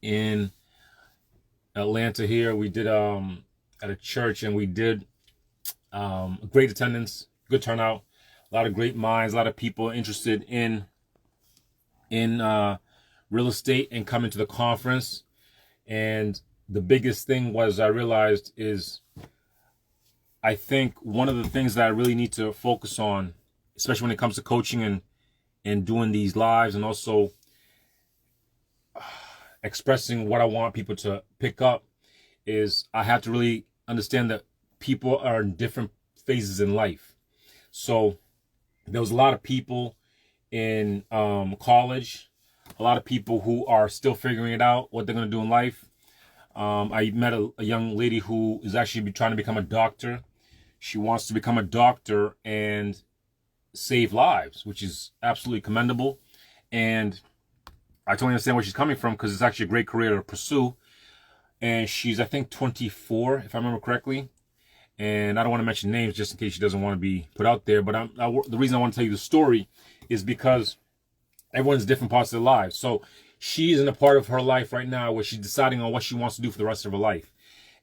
in Atlanta here. We did at a church, and we did great attendance, good turnout, a lot of great minds, a lot of people interested in real estate and coming to the conference. And the biggest thing was I realized is I think one of the things that I really need to focus on, especially when it comes to coaching and doing these lives, and also expressing what I want people to pick up, is I have to really understand that people are in different phases in life. So there was a lot of people in college, a lot of people who are still figuring it out, what they're going to do in life. I met a young lady who is actually trying to become a doctor. She wants to become a doctor and save lives, which is absolutely commendable. And I totally understand where she's coming from, because it's actually a great career to pursue. And she's, I think, 24, if I remember correctly. And I don't want to mention names just in case she doesn't want to be put out there. But the reason I want to tell you the story is because everyone's different parts of their lives. So she's in a part of her life right now where she's deciding on what she wants to do for the rest of her life.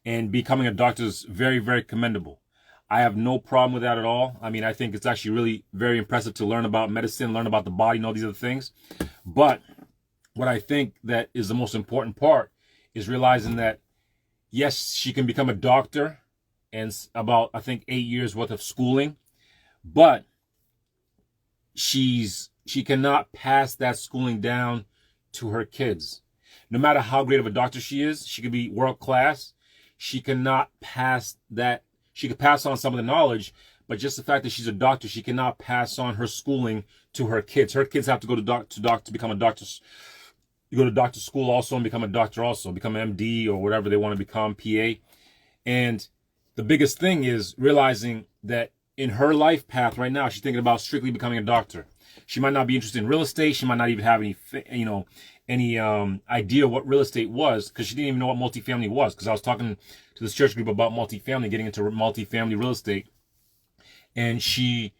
And becoming a doctor is very, very commendable. I have no problem with that at all. I mean, I think it's actually really very impressive to learn about medicine, learn about the body, and all these other things. But what I think that is the most important part is realizing that, yes, she can become a doctor and about, I think, 8 years worth of schooling, but she cannot pass that schooling down to her kids. No matter how great of a doctor she is, she could be world class. She cannot pass that. She could pass on some of the knowledge, but just the fact that she's a doctor, she cannot pass on her schooling to her kids. Her kids have to go to become a doctor. You go to doctor school also and become a doctor also, become an MD or whatever they want to become, PA. And the biggest thing is realizing that in her life path right now, she's thinking about strictly becoming a doctor. She might not be interested in real estate. She might not even have any idea what real estate was, because she didn't even know what multifamily was. Because I was talking to this church group about multifamily, getting into multifamily real estate, and she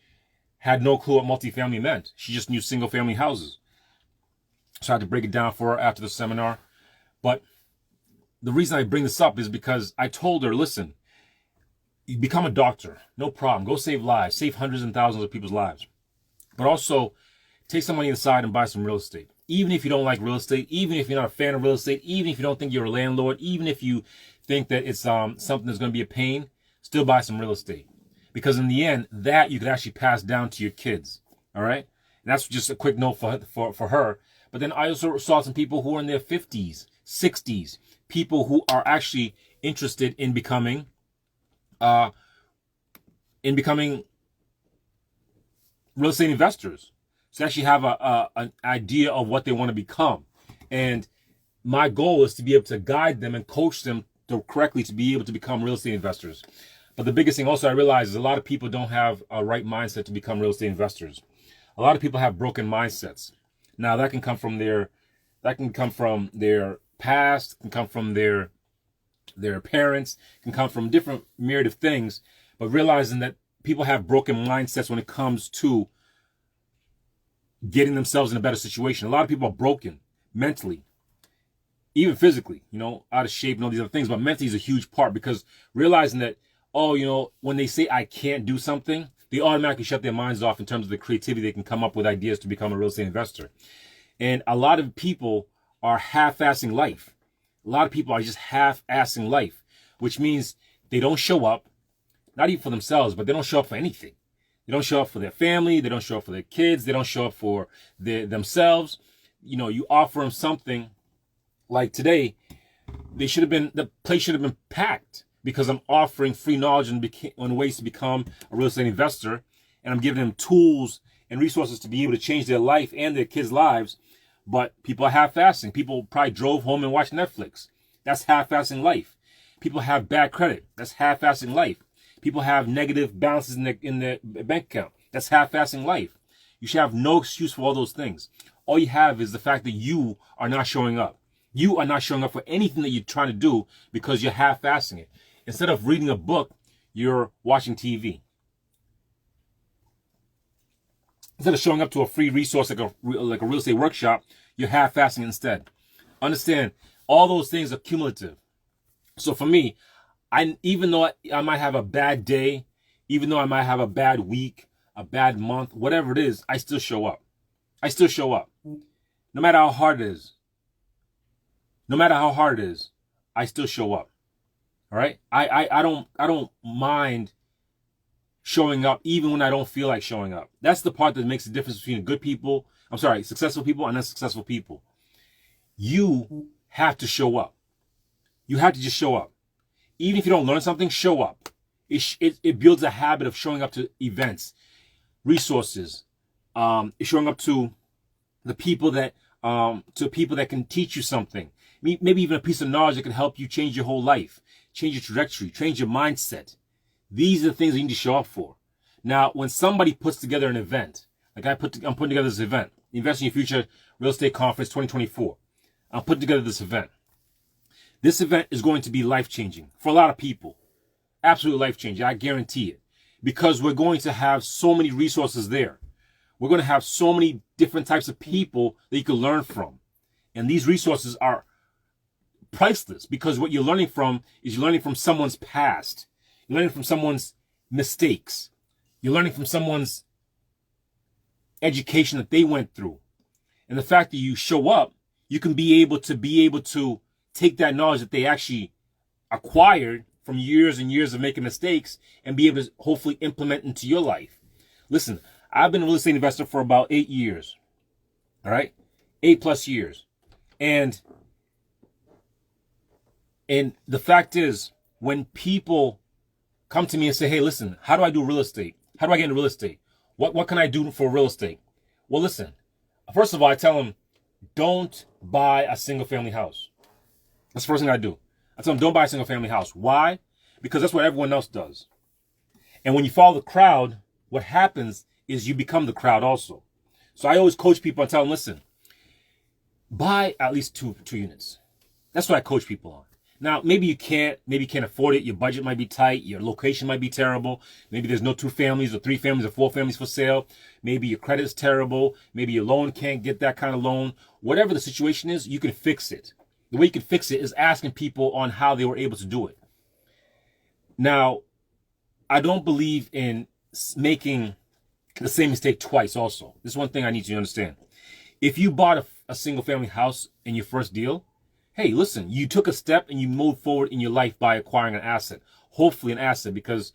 had no clue what multifamily meant. She just knew single family houses. So I had to break it down for her after the seminar. But the reason I bring this up is because I told her, listen, you become a doctor, no problem. Go save lives, save hundreds and thousands of people's lives. But also take some money aside and buy some real estate. Even if you don't like real estate, even if you're not a fan of real estate, even if you don't think you're a landlord, even if you think that it's something that's going to be a pain, still buy some real estate. Because in the end, that you could actually pass down to your kids. All right? And that's just a quick note for her. But then I also saw some people who are in their 50s, 60s, people who are actually interested in becoming real estate investors. So actually have an idea of what they want to become. And my goal is to be able to guide them and coach them correctly to be able to become real estate investors. But the biggest thing also I realize is a lot of people don't have a right mindset to become real estate investors. A lot of people have broken mindsets. Now that can come from their past, can come from their parents, can come from different myriad of things. But realizing that people have broken mindsets when it comes to getting themselves in a better situation. A lot of people are broken mentally, even physically, out of shape and all these other things. But mentally is a huge part, because realizing that, when they say I can't do something, they automatically shut their minds off in terms of the creativity they can come up with ideas to become a real estate investor. And a lot of people are half-assing life. A lot of people are just half-assing life, which means they don't show up, not even for themselves, but they don't show up for anything. They don't show up for their family. They don't show up for their kids. They don't show up for themselves. You offer them something like today. The place should have been packed, because I'm offering free knowledge on ways to become a real estate investor. And I'm giving them tools and resources to be able to change their life and their kids' lives. But people are half-assing. People probably drove home and watched Netflix. That's half-assing life. People have bad credit. That's half-assing life. People have negative balances in their bank account. That's half-assing life. You should have no excuse for all those things. All you have is the fact that you are not showing up. You are not showing up for anything that you're trying to do because you're half-assing it. Instead of reading a book, you're watching TV. Instead of showing up to a free resource like a real estate workshop, you're half-assing instead. Understand, All those things are cumulative. So for me, even though I might have a bad day, even though I might have a bad week, a bad month, whatever it is, I still show up. I still show up. No matter how hard it is. No matter how hard it is, I still show up. All right? I don't mind showing up even when I don't feel like showing up. That's the part that makes the difference between successful people and unsuccessful people. You have to show up. You have to just show up. Even if you don't learn something, show up. It builds a habit of showing up to events, resources, showing up to the people that can teach you something. Maybe even a piece of knowledge that can help you change your whole life, change your trajectory, change your mindset. These are the things you need to show up for. Now, when somebody puts together an event, like I'm putting together this event, Invest in Your Future Real Estate Conference 2024. I'm putting together this event. This event is going to be life-changing for a lot of people. Absolutely life-changing. I guarantee it. Because we're going to have so many resources there. We're going to have so many different types of people that you can learn from. And these resources are priceless because what you're learning from is you're learning from someone's past. You're learning from someone's mistakes. You're learning from someone's education that they went through. And the fact that you show up, you can be able to take that knowledge that they actually acquired from years and years of making mistakes and be able to hopefully implement into your life. Listen, I've been a real estate investor for about 8 years. All right? 8+ years. And the fact is, when people come to me and say, hey, listen, how do I do real estate? How do I get into real estate? What can I do for real estate? Well, listen, first of all, I tell them, don't buy a single family house. That's the first thing I do. I tell them, don't buy a single family house. Why? Because that's what everyone else does. And when you follow the crowd, what happens is you become the crowd also. So I always coach people and tell them, listen, buy at least two units. That's what I coach people on. Now, maybe you can't afford it. Your budget might be tight. Your location might be terrible. Maybe there's no 2 families or 3 families or 4 families for sale. Maybe your credit is terrible. Maybe your loan can't get that kind of loan. Whatever the situation is, you can fix it. The way you can fix it is asking people on how they were able to do it. Now, I don't believe in making the same mistake twice also. This is one thing I need you to understand. If you bought a single family house in your first deal, hey, listen, you took a step and you moved forward in your life by acquiring an asset, hopefully an asset, because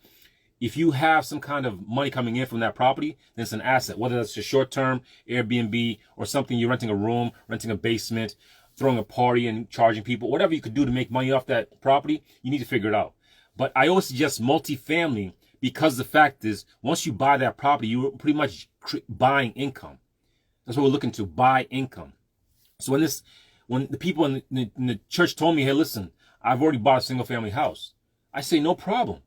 if you have some kind of money coming in from that property, then it's an asset, whether that's a short-term Airbnb or something, you're renting a room, renting a basement, throwing a party and charging people, whatever you could do to make money off that property, you need to figure it out. But I always suggest multifamily because the fact is, once you buy that property, you're pretty much buying income. That's what we're looking to, buy income. So when the people in the church told me, hey, listen, I've already bought a single family house, I say, no problem.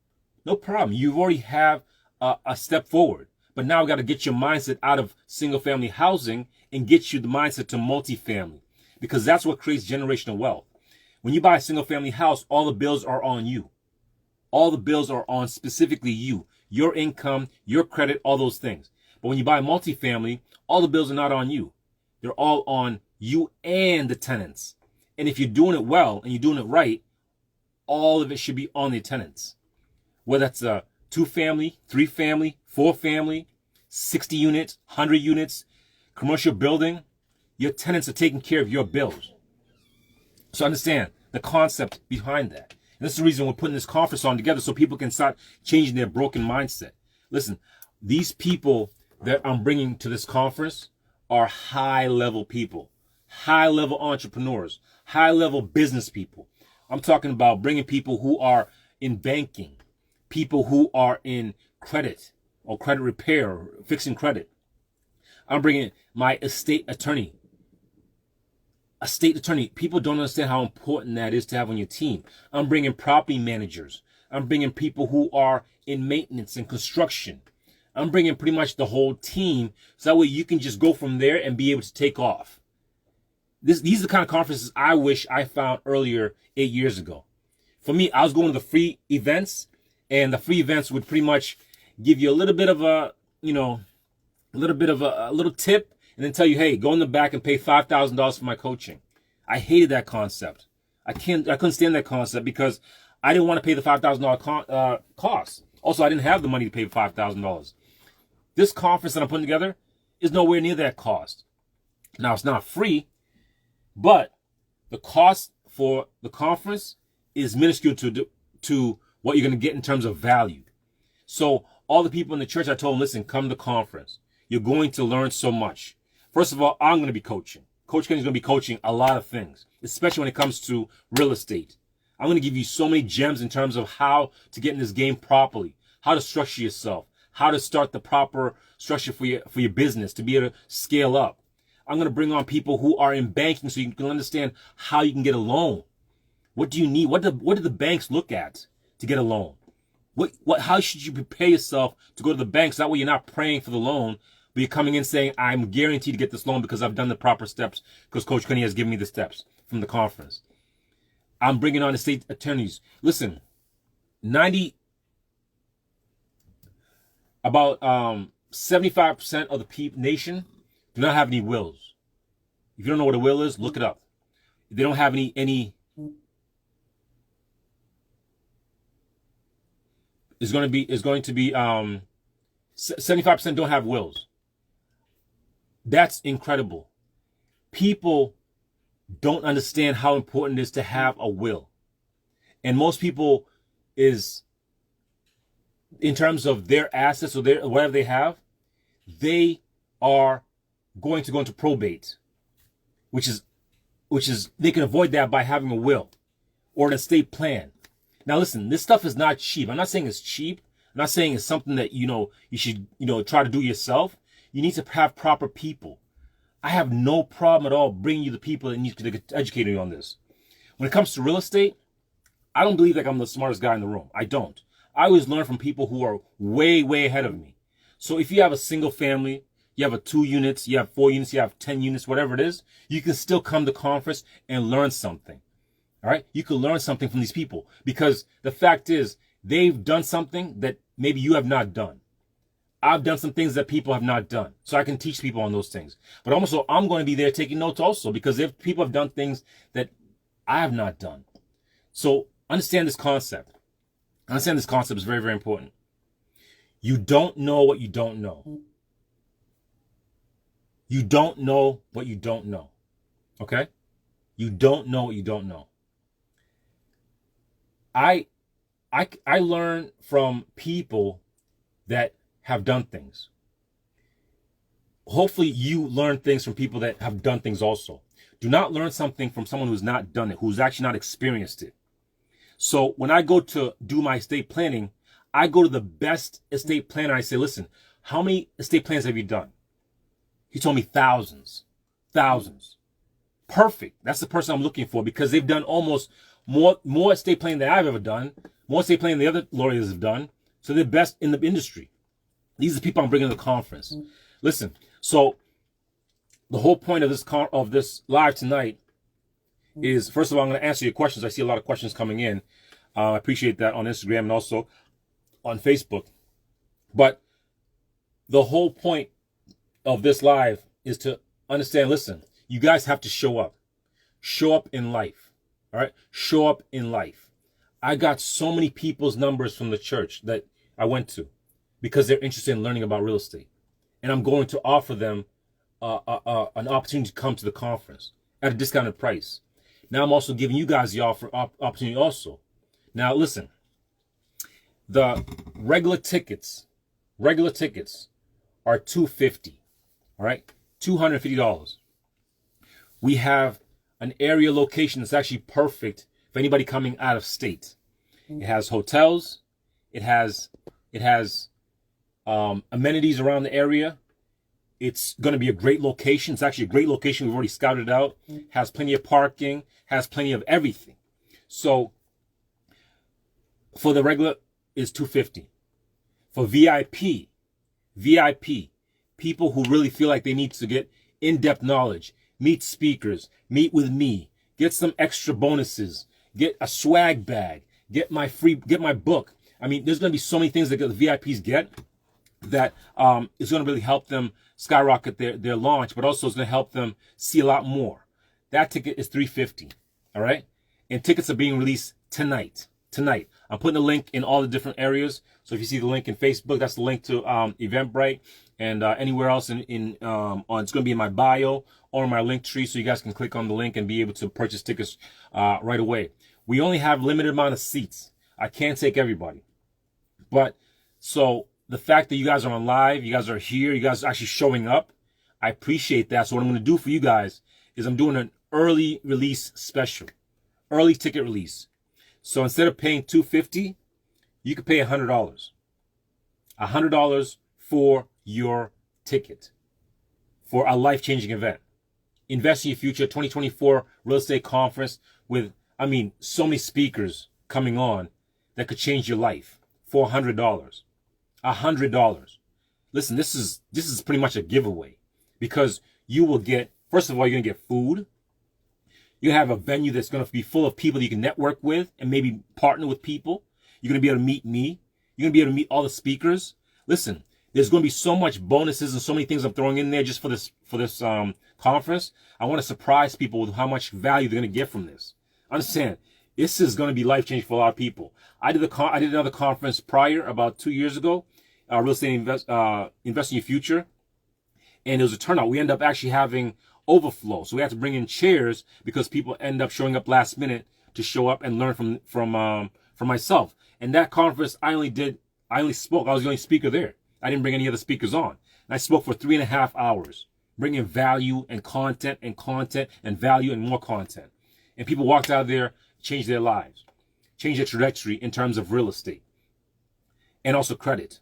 No problem. You already have a step forward. But now we got to get your mindset out of single family housing and get you the mindset to multifamily, because that's what creates generational wealth. When you buy a single family house, all the bills are on you. All the bills are on specifically you, your income, your credit, all those things. But when you buy multifamily, all the bills are not on you. They're all on you and the tenants. And if you're doing it well and you're doing it right, all of it should be on the tenants. Whether that's a 2-family, 3-family, 4-family, 60 units, 100 units, commercial building, your tenants are taking care of your bills. So understand the concept behind that. And this is the reason we're putting this conference on together, so people can start changing their broken mindset. Listen, these people that I'm bringing to this conference are high-level people, high-level entrepreneurs, high-level business people. I'm talking about bringing people who are in banking, people who are in credit or credit repair, or fixing credit. I'm bringing my estate attorney. People don't understand how important that is to have on your team. I'm bringing property managers. I'm bringing people who are in maintenance and construction. I'm bringing pretty much the whole team, so that way you can just go from there and be able to take off. These are the kind of conferences I wish I found earlier 8 years ago. For me, I was going to the free events, and the free events would pretty much give you a little bit of a little tip, and then tell you, hey, go in the back and pay $5,000 for my coaching. I hated that concept. I couldn't stand that concept because I didn't want to pay the $5,000 cost. Also, I didn't have the money to pay $5,000. This conference that I'm putting together is nowhere near that cost. Now, it's not free, but the cost for the conference is minuscule to what you're going to get in terms of value. So all the people in the church, I told them, listen, come to the conference. You're going to learn so much. First of all, I'm going to be coaching. Coach Kenny's going to be coaching a lot of things, especially when it comes to real estate. I'm going to give you so many gems in terms of how to get in this game properly, how to structure yourself, how to start the proper structure for your business to be able to scale up. I'm going to bring on people who are in banking so you can understand how you can get a loan. What do you need? What do the banks look at to get a loan? How should you prepare yourself to go to the banks? That way you're not praying for the loan, but you're coming in saying, I'm guaranteed to get this loan because I've done the proper steps because Coach Kenny has given me the steps from the conference. I'm bringing on estate attorneys. Listen, about 75% of the nation do not have any wills. If you don't know what a will is, look it up. They don't have any. It's going to be 75% don't have wills. That's incredible. People don't understand how important it is to have a will. And most people is, in terms of their assets or whatever they have, they are going to go into probate, which is they can avoid that by having a will or an estate plan. Now listen, this stuff is not cheap. I'm not saying it's cheap. I'm not saying it's something that you should try to do yourself. You need to have proper people. I have no problem at all bringing you the people that need to get educated on this. When it comes to real estate, I don't believe like I'm the smartest guy in the room. I don't. I always learn from people who are way, way ahead of me. So if you have a single family, you have 2 units, you have 4 units, you have 10 units, whatever it is, you can still come to conference and learn something. All right? You can learn something from these people because the fact is they've done something that maybe you have not done. I've done some things that people have not done. So I can teach people on those things. But also, I'm going to be there taking notes also because if people have done things that I have not done. So understand this concept. Understand this concept is very, very important. You don't know what you don't know. You don't know what you don't know. Okay? You don't know what you don't know. I learn from people that have done things. Hopefully you learn things from people that have done things also. Do not learn something from someone who's not done it, who's actually not experienced it. So when I go to do my estate planning, I go to the best estate planner. I say, listen, how many estate plans have you done? He told me thousands. Perfect. That's the person I'm looking for because they've done almost more estate planning than I've ever done, more estate planning than the other lawyers have done. So they're best in the industry. These are the people I'm bringing to the conference. Listen, so the whole point of this live tonight is, first of all, I'm going to answer your questions. I see a lot of questions coming in. I appreciate that on Instagram and also on Facebook. But the whole point of this live is to understand, listen, you guys have to show up. Show up in life. All right? Show up in life. I got so many people's numbers from the church that I went to because they're interested in learning about real estate. And I'm going to offer them an opportunity to come to the conference at a discounted price. Now I'm also giving you guys the opportunity also. Now listen, the regular tickets are $250. All right, $250. We have an area location that's actually perfect for anybody coming out of state. It has hotels. It has amenities around the area. It's going to be a great location. It's actually a great location. We've already scouted it out. Has plenty of parking. Has plenty of everything. So for the regular is $250. For VIP, people who really feel like they need to get in-depth knowledge, meet speakers, meet with me, get some extra bonuses, get a swag bag, get my book. I mean, there's going to be so many things that the VIPs get that is going to really help them skyrocket their launch, but also it's going to help them see a lot more. That ticket is $350. All right. And tickets are being released tonight. Tonight. I'm putting a link in all the different areas. So if you see the link in Facebook, that's the link to Eventbrite, and anywhere else it's going to be in my bio or in my link tree, so you guys can click on the link and be able to purchase tickets right away. We only have limited amount of seats. I can't take everybody. But so the fact that you guys are on live, you guys are here, you guys are actually showing up, I appreciate that. So what I'm going to do for you guys is I'm doing an early release special, early ticket release. So instead of paying $250, you could pay $100. $100 for your ticket for a life-changing event. Invest in Your Future 2024 Real Estate Conference with, so many speakers coming on that could change your life for $100. $100. Listen, this is pretty much a giveaway, because you will get, first of all, you're going to get food. You have a venue that's going to be full of people that you can network with and maybe partner with people. You're going to be able to meet me. You're going to be able to meet all the speakers. Listen, there's going to be so much bonuses and so many things I'm throwing in there just for this conference. I want to surprise people with how much value they're going to get from this. Understand, this is going to be life-changing for a lot of people. I did another conference prior, about 2 years ago, Real Estate Invest in Your Future, and it was a turnout. We ended up actually having overflow, so we had to bring in chairs because people end up showing up last minute to show up and learn from myself. And that conference, I only spoke. I was the only speaker there. I didn't bring any other speakers on. And I spoke for 3.5 hours, bringing value and content and value and more content. And people walked out of there, changed their lives, changed their trajectory in terms of real estate, and also credit,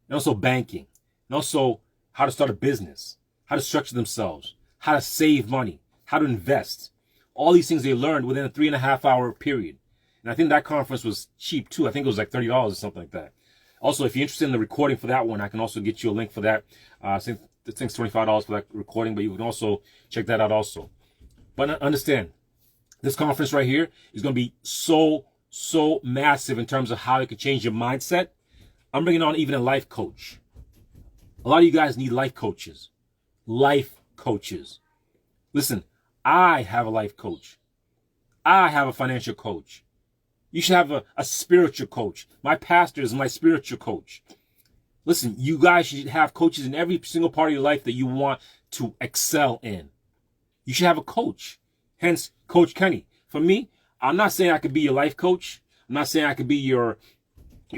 and also banking, and also how to start a business, how to structure themselves, how to save money, how to invest. All these things they learned within a 3.5 hour period. And I think that conference was cheap too. I think it was like $30 or something like that. Also, if you're interested in the recording for that one, I can also get you a link for that. I think it's $25 for that recording, but you can also check that out also. But understand, this conference right here is going to be so massive in terms of how it can change your mindset. I'm bringing on even a life coach. A lot of you guys need life coaches. Life coaches. Listen, I have a life coach. I have a financial coach. You should have a spiritual coach. My pastor is my spiritual coach. Listen, you guys should have coaches in every single part of your life that you want to excel in. You should have a coach. Hence, Coach Kenny. For me, I'm not saying I could be your life coach. I'm not saying I could be your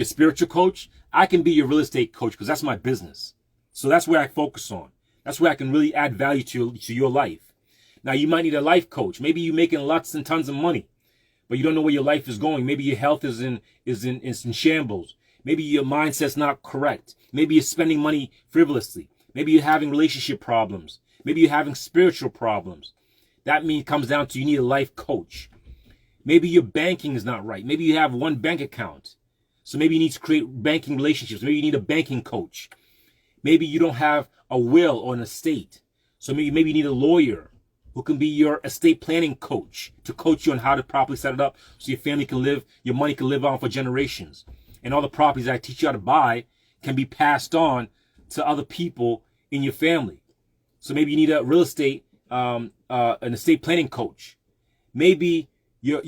spiritual coach. I can be your real estate coach because that's my business. So that's where I focus on. That's where I can really add value to your life. Now, you might need a life coach. Maybe you're making lots and tons of money, but you don't know where your life is going. Maybe your health is in shambles. Maybe your mindset's not correct. Maybe you're spending money frivolously. Maybe you're having relationship problems. Maybe you're having spiritual problems. That means it comes down to you need a life coach. Maybe your banking is not right. Maybe you have one bank account. So maybe you need to create banking relationships. Maybe you need a banking coach. Maybe you don't have a will or an estate. So maybe you need a lawyer who can be your estate planning coach to coach you on how to properly set it up so your family can live, your money can live on for generations. And all the properties that I teach you how to buy can be passed on to other people in your family. So maybe you need a real estate, an estate planning coach. Maybe you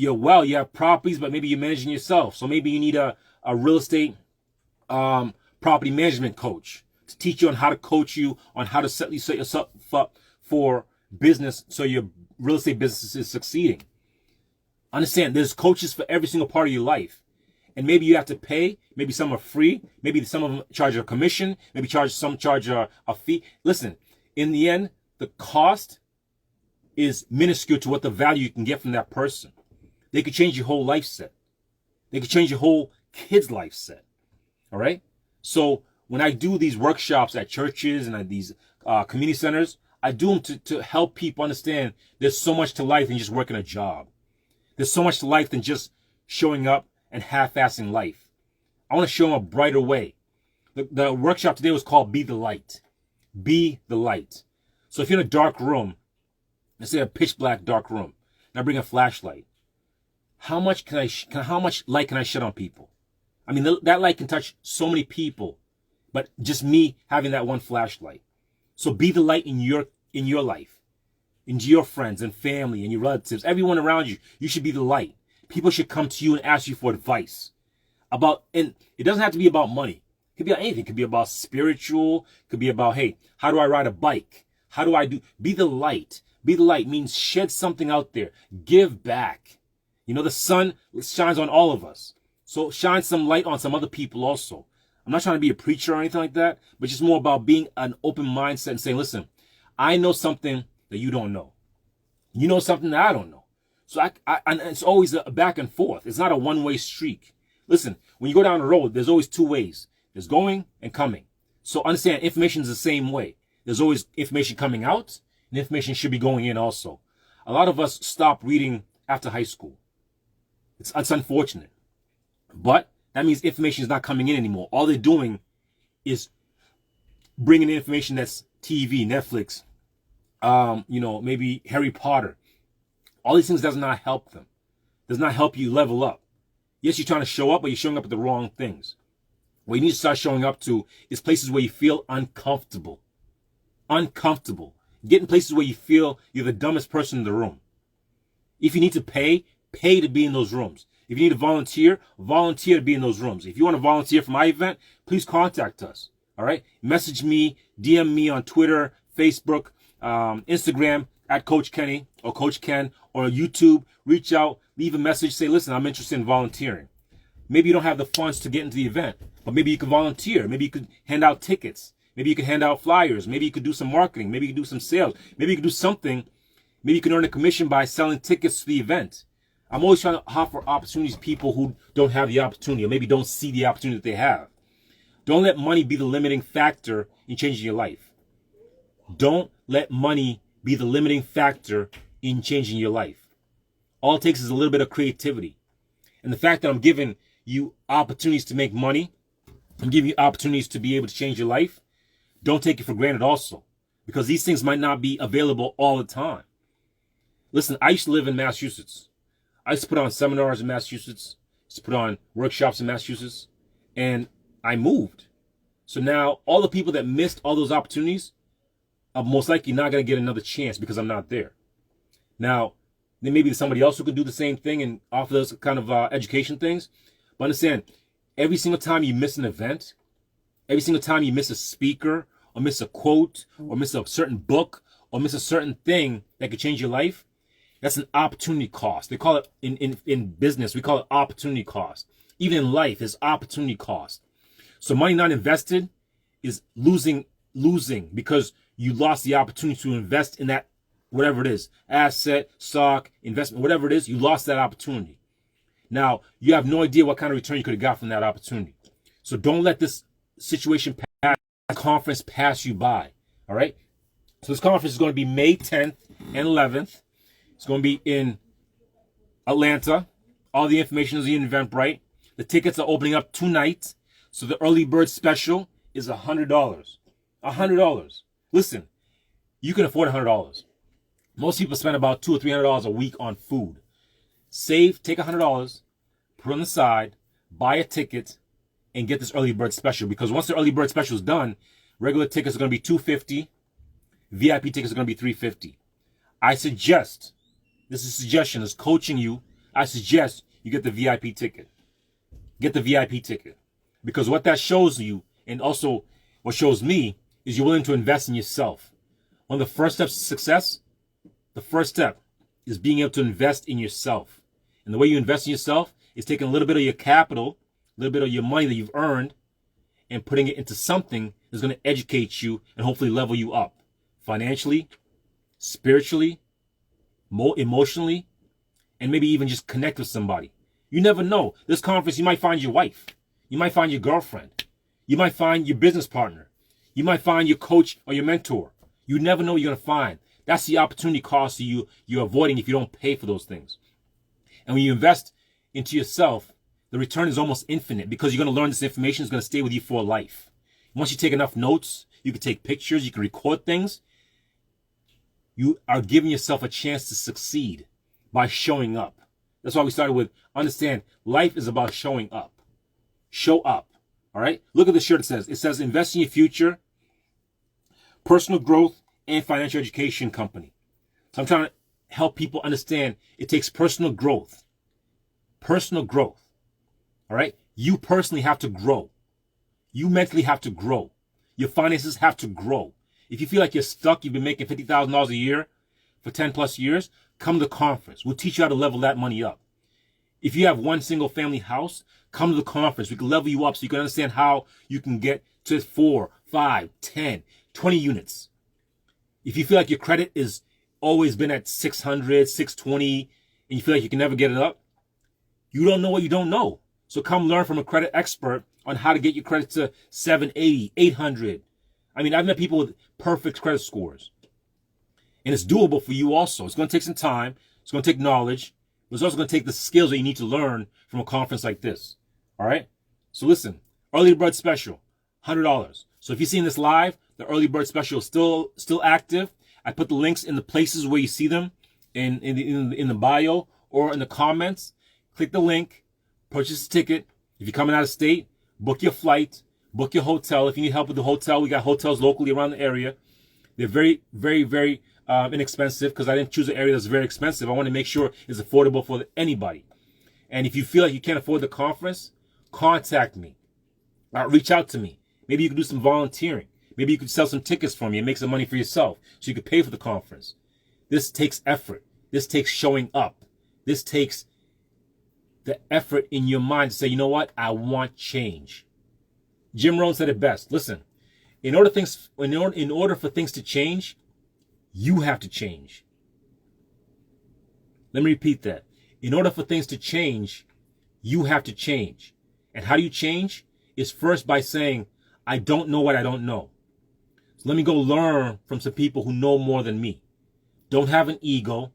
have properties, but maybe you're managing yourself. So maybe you need a real estate property management coach to teach you on how to coach you on how to set yourself up for business so your real estate business is succeeding. Understand, there's coaches for every single part of your life. And maybe you have to pay. Maybe some are free. Maybe some of them charge a commission. Maybe some charge a fee. Listen, in the end, the cost is minuscule to what the value you can get from that person. They could change your whole life set. They could change your whole kid's life set. All right? So when I do these workshops at churches and at these community centers, I do them to help people understand there's so much to life than just working a job. There's so much to life than just showing up and half-assing life. I want to show them a brighter way. The workshop today was called Be the Light. Be the Light. So if you're in a dark room, let's say a pitch black dark room, and I bring a flashlight, how much light can I shed on people? I mean, that light can touch so many people, but just me having that one flashlight. So be the light in your life, into your friends and family and your relatives, everyone around you. You should be the light. People should come to you and ask you for advice and it doesn't have to be about money. It could be about anything. It could be about spiritual. It could be about, hey, how do I ride a bike? How do I be the light? Be the light means shed something out there. Give back. You know, the sun shines on all of us. So shine some light on some other people also. I'm not trying to be a preacher or anything like that, but just more about being an open mindset and saying, listen, I know something that you don't know. You know something that I don't know. So and it's always a back and forth. It's not a one-way streak. Listen, when you go down the road, there's always two ways. There's going and coming. So understand, information is the same way. There's always information coming out, and information should be going in also. A lot of us stop reading after high school. It's unfortunate. But that means information is not coming in anymore. All they're doing is bringing in information that's TV, Netflix, maybe Harry Potter. All these things does not help them. Does not help you level up. Yes, you're trying to show up, but you're showing up at the wrong things. What you need to start showing up to is places where you feel uncomfortable. Uncomfortable. Get in places where you feel you're the dumbest person in the room. If you need to pay to be in those rooms. If you need to volunteer to be in those rooms. If you want to volunteer for my event, please contact us. All right? Message me, DM me on Twitter, Facebook, Instagram at Coach Kenny or Coach Ken, or YouTube. Reach out, leave a message, say, listen, I'm interested in volunteering. Maybe you don't have the funds to get into the event, but maybe you could volunteer. Maybe you could hand out tickets. Maybe you could hand out flyers. Maybe you could do some marketing. Maybe you could do some sales. Maybe you could do something. Maybe you can earn a commission by selling tickets to the event. I'm always trying to offer opportunities to people who don't have the opportunity, or maybe don't see the opportunity that they have. Don't let money be the limiting factor in changing your life. Don't let money be the limiting factor in changing your life. All it takes is a little bit of creativity. And the fact that I'm giving you opportunities to make money, I'm giving you opportunities to be able to change your life, don't take it for granted also. Because these things might not be available all the time. Listen, I used to live in Massachusetts. I used to put on seminars in Massachusetts. I used to put on workshops in Massachusetts. And I moved. So now all the people that missed all those opportunities are most likely not going to get another chance because I'm not there. Now, then maybe somebody else who could do the same thing and offer those kind of education things. But understand, every single time you miss an event, every single time you miss a speaker, or miss a quote, or miss a certain book, or miss a certain thing that could change your life, that's an opportunity cost. They call it in business, we call it opportunity cost. Even in life, it's opportunity cost. So money not invested is losing because you lost the opportunity to invest in that, whatever it is, asset, stock, investment, whatever it is, you lost that opportunity. Now, you have no idea what kind of return you could have got from that opportunity. So don't let this situation pass, conference pass you by. All right? So this conference is going to be May 10th and 11th. It's going to be in Atlanta. All the information is in Eventbrite. The tickets are opening up tonight. So the early bird special is $100. $100. Listen, you can afford $100. Most people spend about $200 or $300 a week on food. Save, take $100, put it on the side, buy a ticket, and get this early bird special. Because once the early bird special is done, regular tickets are going to be $250. VIP tickets are going to be $350. I suggest, this is a suggestion, is coaching you. I suggest you get the VIP ticket. Get the VIP ticket. Because what that shows you, and also what shows me, is you're willing to invest in yourself. One of the first steps to success, the first step is being able to invest in yourself. And the way you invest in yourself is taking a little bit of your capital, a little bit of your money that you've earned, and putting it into something that's going to educate you and hopefully level you up financially, spiritually, emotionally, and maybe even just connect with somebody. You never know. This conference, you might find your wife. You might find your girlfriend. You might find your business partner. You might find your coach or your mentor. You never know what you're going to find. That's the opportunity cost you're avoiding if you don't pay for those things. And when you invest into yourself, the return is almost infinite because you're going to learn this information. It's going to stay with you for life. Once you take enough notes, you can take pictures, you can record things. You are giving yourself a chance to succeed by showing up. That's why we started with, understand, life is about showing up. Show up. All right? Look at the shirt it says. It says, invest in your future, personal growth, and financial education company. So I'm trying to help people understand it takes personal growth. Personal growth. All right? You personally have to grow. You mentally have to grow. Your finances have to grow. If you feel like you're stuck, you've been making $50,000 a year for 10 plus years, come to the conference. We'll teach you how to level that money up. If you have one single family house, come to the conference. We can level you up so you can understand how you can get to 4, 5, 10, 20 units. If you feel like your credit is always been at 600, 620, and you feel like you can never get it up, you don't know what you don't know. So come learn from a credit expert on how to get your credit to 780, 800. I mean, I've met people with perfect credit scores. And it's doable for you also. It's going to take some time. It's going to take knowledge. But it's also going to take the skills that you need to learn from a conference like this. All right? So listen, early bird special, $100. So if you're seeing this live, the early bird special is still active. I put the links in the places where you see them in the bio or in the comments. Click the link, purchase a ticket. If you're coming out of state, book your flight, book your hotel. If you need help with the hotel, we got hotels locally around the area. They're very, very, very inexpensive because I didn't choose an area that's very expensive. I want to make sure it's affordable for anybody. And if you feel like you can't afford the conference, contact me. Reach out to me. Maybe you can do some volunteering. Maybe you could sell some tickets for me and make some money for yourself so you could pay for the conference. This takes effort. This takes showing up. This takes the effort in your mind to say, you know what? I want change. Jim Rohn said it best. Listen, in order for things to change, you have to change. Let me repeat that. In order for things to change, you have to change. And how do you change? Is first by saying, I don't know what I don't know. So let me go learn from some people who know more than me. Don't have an ego.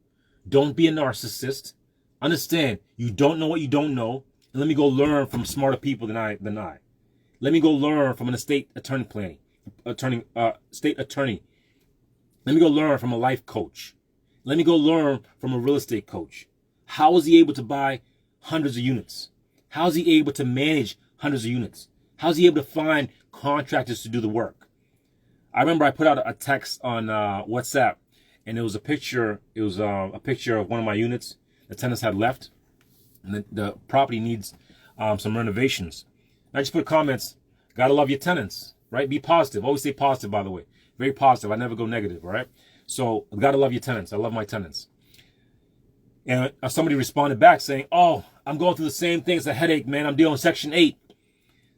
Don't be a narcissist. Understand, you don't know what you don't know. And let me go learn from smarter people than I. Let me go learn from an state attorney. Let me go learn from a life coach. Let me go learn from a real estate coach. How is he able to buy hundreds of units? How is he able to manage hundreds of units? How is he able to find contractors to do the work? I remember I put out a text on WhatsApp, and it was a picture. It was a picture of one of my units. The tenants had left, and the property needs some renovations. And I just put comments. Gotta love your tenants, right? Be positive. Always stay positive, by the way. Very positive. I never go negative, all right? So, gotta love your tenants. I love my tenants. And somebody responded back saying, oh, I'm going through the same thing. It's a headache, man. I'm dealing with Section 8.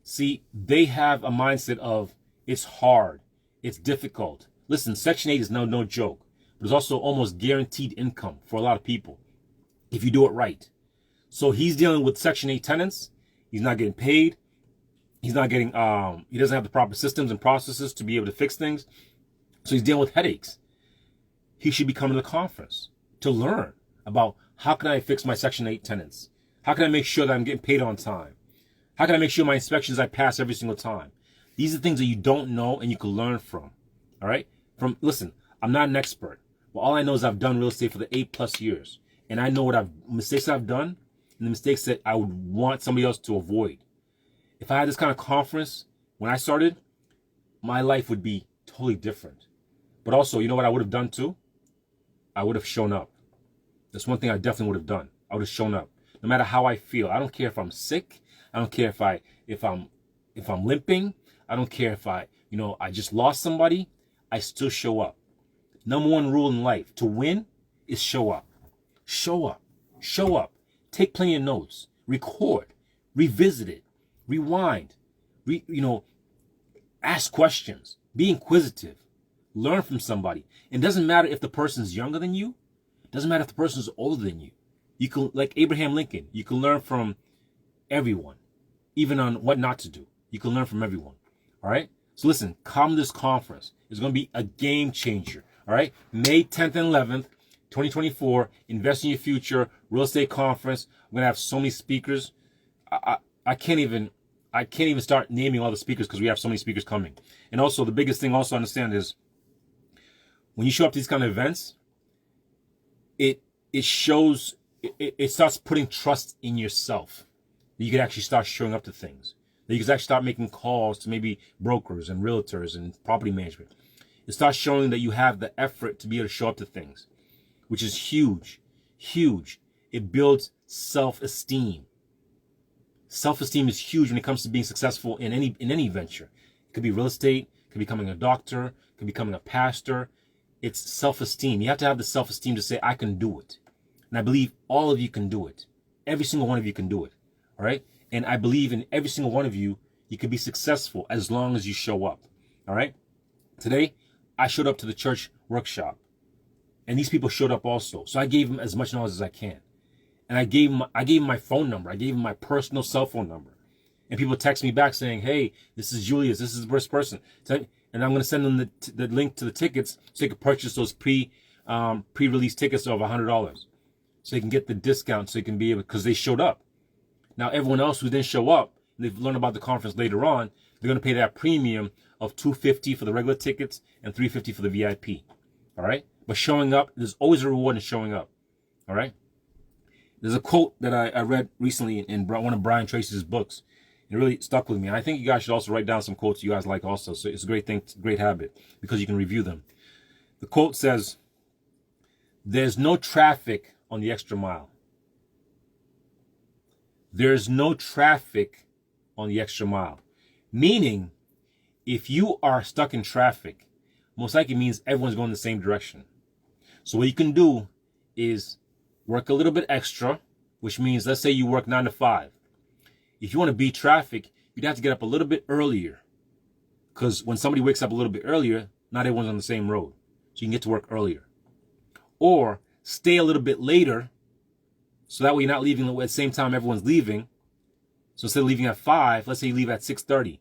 See, they have a mindset of it's hard. It's difficult. Listen, Section 8 is no joke. But it's also almost guaranteed income for a lot of people if you do it right. So he's dealing with Section 8 tenants. He's not getting paid. He's not getting, he doesn't have the proper systems and processes to be able to fix things. So he's dealing with headaches. He should be coming to the conference to learn about how can I fix my Section 8 tenants? How can I make sure that I'm getting paid on time? How can I make sure my inspections I pass every single time? These are things that you don't know and you can learn from. All right? Listen, I'm not an expert, but all I know is I've done real estate for the 8+ years. And I know what mistakes I've done and the mistakes that I would want somebody else to avoid. If I had this kind of conference when I started, my life would be totally different. But also, you know what I would have done too? I would have shown up. That's one thing I definitely would have done. I would have shown up. No matter how I feel. I don't care if I'm sick. I don't care if I'm limping. I don't care if I just lost somebody. I still show up. Number one rule in life to win is show up. Show up. Show up. Take plenty of notes. Record. Revisit it. Rewind. Ask questions. Be inquisitive. Learn from somebody. It doesn't matter if the person's younger than you. It doesn't matter if the person's older than you. You can, like Abraham Lincoln, you can learn from everyone, even on what not to do. You can learn from everyone. All right? So listen, come to this conference. It's going to be a game changer. All right? May 10th and 11th, 2024, Invest in Your Future, Real Estate Conference. I'm going to have so many speakers. I can't even start naming all the speakers because we have so many speakers coming. And also, the biggest thing also understand is when you show up to these kind of events, it starts putting trust in yourself. That you can actually start showing up to things. That you can actually start making calls to maybe brokers and realtors and property management. It starts showing that you have the effort to be able to show up to things, which is huge, huge. It builds self-esteem. Self-esteem is huge when it comes to being successful in any venture. It could be real estate, it could be becoming a doctor, it could be becoming a pastor. It's self-esteem. You have to have the self-esteem to say, I can do it. And I believe all of you can do it. Every single one of you can do it. All right? And I believe in every single one of you, you can be successful as long as you show up. All right? Today, I showed up to the church workshop. And these people showed up also. So I gave them as much knowledge as I can. And I gave them my phone number. I gave them my personal cell phone number. And people text me back saying, hey, this is Julius. This is the first person. And I'm going to send them the link to the tickets so they can purchase those pre-release tickets of $100. So they can get the discount so they can be able, because they showed up. Now, everyone else who didn't show up, and they've learned about the conference later on, they're going to pay that premium of $250 for the regular tickets and $350 for the VIP. All right? But showing up, there's always a reward in showing up. All right? There's a quote that I read recently in one of Brian Tracy's books. It really stuck with me. I think you guys should also write down some quotes you guys like also. So it's a great thing, great habit, because you can review them. The quote says, there's no traffic on the extra mile. There's no traffic on the extra mile. Meaning, if you are stuck in traffic, most likely means everyone's going the same direction. So what you can do is work a little bit extra, which means, let's say you work 9 to 5. If you want to beat traffic, you'd have to get up a little bit earlier. Because when somebody wakes up a little bit earlier, not everyone's on the same road. So you can get to work earlier. Or stay a little bit later, so that way you're not leaving at the same time everyone's leaving. So instead of leaving at 5, let's say you leave at 6:30.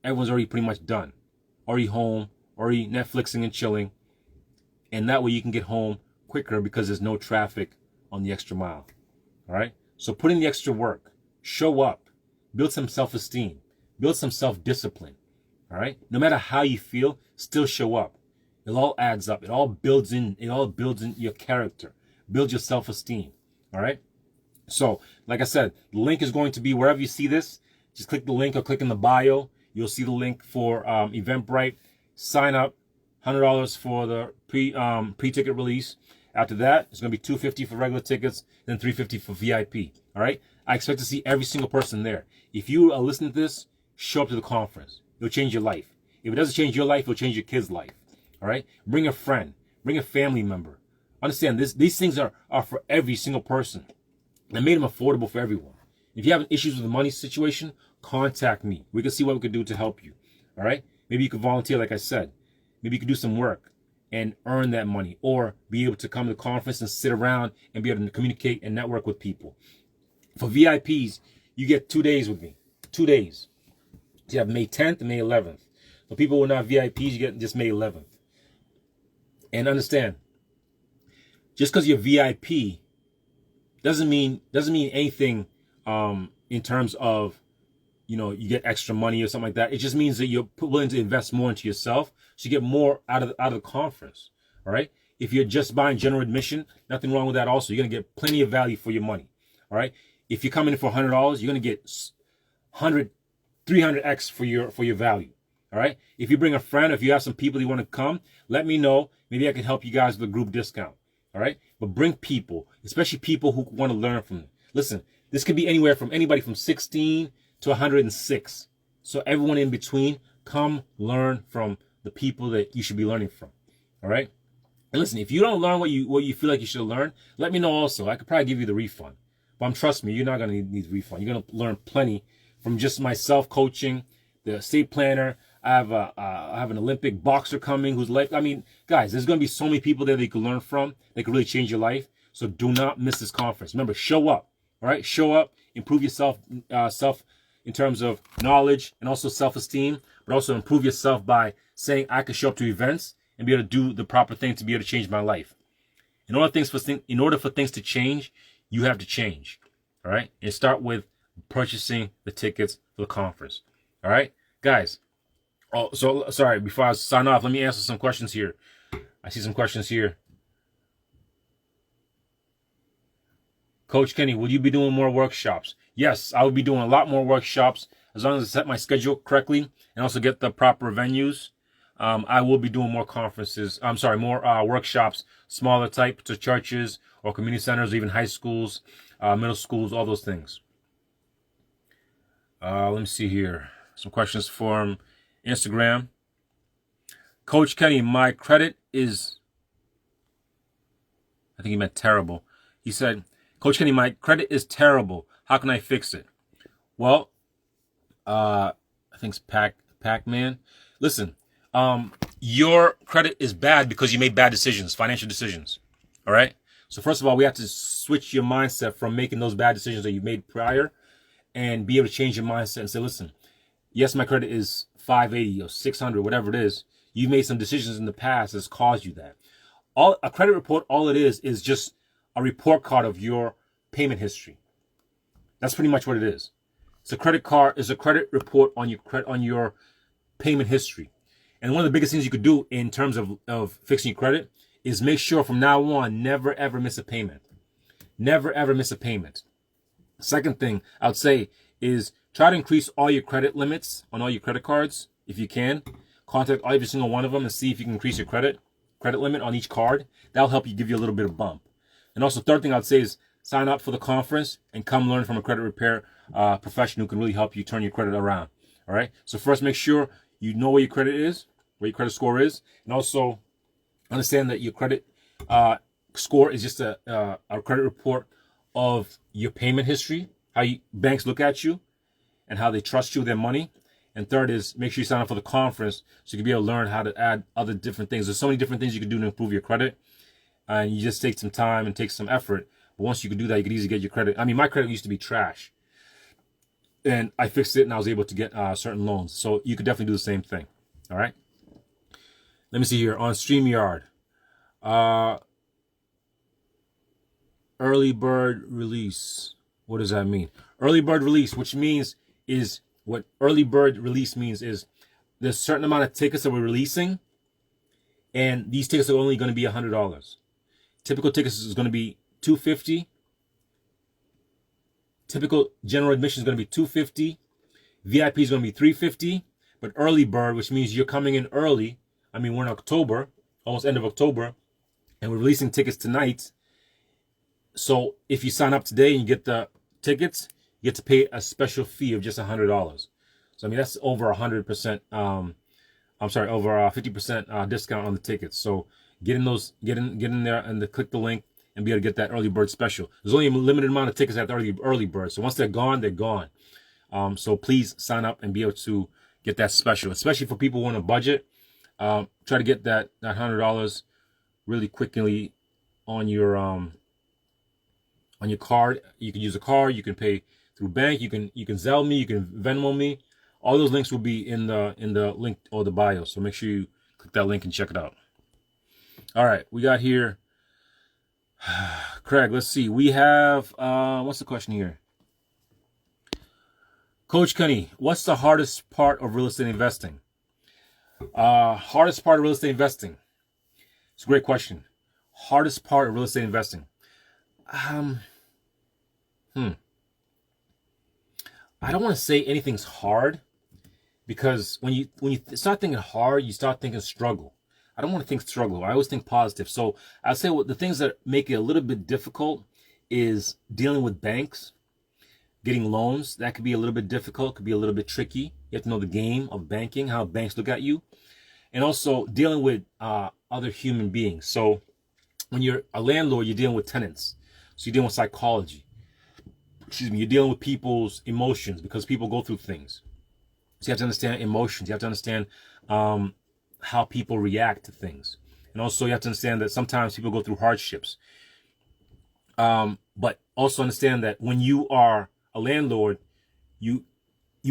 Everyone's already pretty much done. Already home, already Netflixing and chilling. And that way you can get home quicker because there's no traffic on the extra mile. All right? So put in the extra work. Show up. Build some self-esteem. Build some self-discipline. All right? No matter how you feel, still show up. It all adds up. It all builds in your character. Build your self-esteem. All right? So, like I said, the link is going to be wherever you see this. Just click the link or click in the bio. You'll see the link for Eventbrite. Sign up. $100 for the pre-ticket release. After that, it's going to be $250 for regular tickets, then $350 for VIP. All right? I expect to see every single person there. If you are listening to this, show up to the conference. It'll change your life. If it doesn't change your life, it'll change your kid's life. All right? Bring a friend. Bring a family member. Understand, these things are for every single person. I made them affordable for everyone. If you have issues with the money situation, contact me. We can see what we can do to help you. All right? Maybe you could volunteer, like I said. Maybe you could do some work and earn that money, or be able to come to the conference and sit around and be able to communicate and network with people. For VIPs, you get 2 days with me. 2 days. So you have May 10th and May 11th. For people who are not VIPs, you get just May 11th. And understand, just because you're VIP doesn't mean anything in terms of, you get extra money or something like that. It just means that you're willing to invest more into yourself, so you get more out of the conference. All right. If you're just buying general admission, nothing wrong with that. Also, you're gonna get plenty of value for your money. All right. If you come in for $100, you're gonna get 300x for your value. All right. If you bring a friend, if you have some people you want to come, let me know. Maybe I can help you guys with a group discount. All right. But bring people, especially people who want to learn from them. Listen, this could be anywhere from anybody from 16 to 106. So everyone in between, come learn from the people that you should be learning from. All right. And listen, if you don't learn what you feel like you should learn, let me know also. I could probably give you the refund. But trust me, you're not going to need the refund. You're going to learn plenty from just my self-coaching, the estate planner. I have an Olympic boxer coming who's like, guys, there's going to be so many people there that you can learn from that can really change your life. So do not miss this conference. Remember, show up. All right. Show up, improve yourself, in terms of knowledge and also self-esteem, but also improve yourself by saying, I can show up to events and be able to do the proper thing to be able to change my life. In order for things to change, you have to change. All right. And start with purchasing the tickets for the conference. All right, guys. Oh, so sorry. Before I sign off, let me answer some questions here. I see some questions here. Coach Kenny, will you be doing more workshops? Yes, I will be doing a lot more workshops as long as I set my schedule correctly and also get the proper venues. I will be doing more conferences. I'm sorry, more workshops, smaller type to churches or community centers, or even high schools, middle schools, all those things. Let me see here. Some questions from Instagram. Coach Kenny, my credit is, I think he meant terrible. He said, Coach Kenny, my credit is terrible. How can I fix it? Well, I think it's Pac-Man. Listen, your credit is bad because you made bad decisions, financial decisions. All right. So first of all, we have to switch your mindset from making those bad decisions that you made prior and be able to change your mindset and say, listen, yes, my credit is 580 or 600, whatever it is. You made some decisions in the past that's caused you that. A credit report, all it is just a report card of your payment history. That's pretty much what it is. It's a credit card, is a credit report on your payment history. And one of the biggest things you could do in terms of fixing your credit is make sure from now on, never ever miss a payment. Never ever miss a payment. Second thing I would say is try to increase all your credit limits on all your credit cards if you can. Contact every single one of them and see if you can increase your credit limit on each card. That'll help you, give you a little bit of bump. And also, third thing I'd say is sign up for the conference and come learn from a credit repair professional who can really help you turn your credit around. All right. So first, make sure you know where your credit is, where your credit score is, and also understand that your credit score is just a credit report of your payment history, how banks look at you, and how they trust you with their money. And third is make sure you sign up for the conference so you can be able to learn how to add other different things. There's so many different things you can do to improve your credit. And you just take some time and take some effort. But once you can do that, you can easily get your credit. I mean, my credit used to be trash. And I fixed it and I was able to get certain loans. So you could definitely do the same thing. All right. Let me see here on StreamYard. Early bird release. What does that mean? Early bird release, which means is what early bird release means is there's a certain amount of tickets that we're releasing, and these tickets are only going to be $100. Typical tickets is going to be $250. Typical general admission is going to be $250. VIP is going to be $350. But early bird, which means you're coming in early. I mean, we're in October, almost end of October, and we're releasing tickets tonight. So if you sign up today and you get the tickets, you get to pay a special fee of just $100. So I mean that's over 100%. Over 50% discount on the tickets. So get in there and click the link and be able to get that early bird special. There's only a limited amount of tickets at the early bird. So once they're gone, they're gone. So please sign up and be able to get that special, especially for people who want a budget. Try to get that $100 really quickly on your card. You can use a card. You can pay through bank. You can Zelle me. You can Venmo me. All those links will be in the link or the bio. So make sure you click that link and check it out. All right, we got here. Craig, let's see. We have what's the question here? Coach Kenny, what's the hardest part of real estate investing? Hardest part of real estate investing. It's a great question. Hardest part of real estate investing. I don't want to say anything's hard, because when you start thinking hard, you start thinking struggle. I don't want to think struggle. I always think positive. So I'd say the things that make it a little bit difficult is dealing with banks, getting loans. That could be a little bit difficult, could be a little bit tricky. You have to know the game of banking, how banks look at you, and also dealing with other human beings. So when you're a landlord, you're dealing with tenants. So you're dealing with psychology. You're dealing with people's emotions, because people go through things. So you have to understand emotions. You have to understand how people react to things. And also you have to understand that sometimes people go through hardships. But also understand that when you are a landlord, you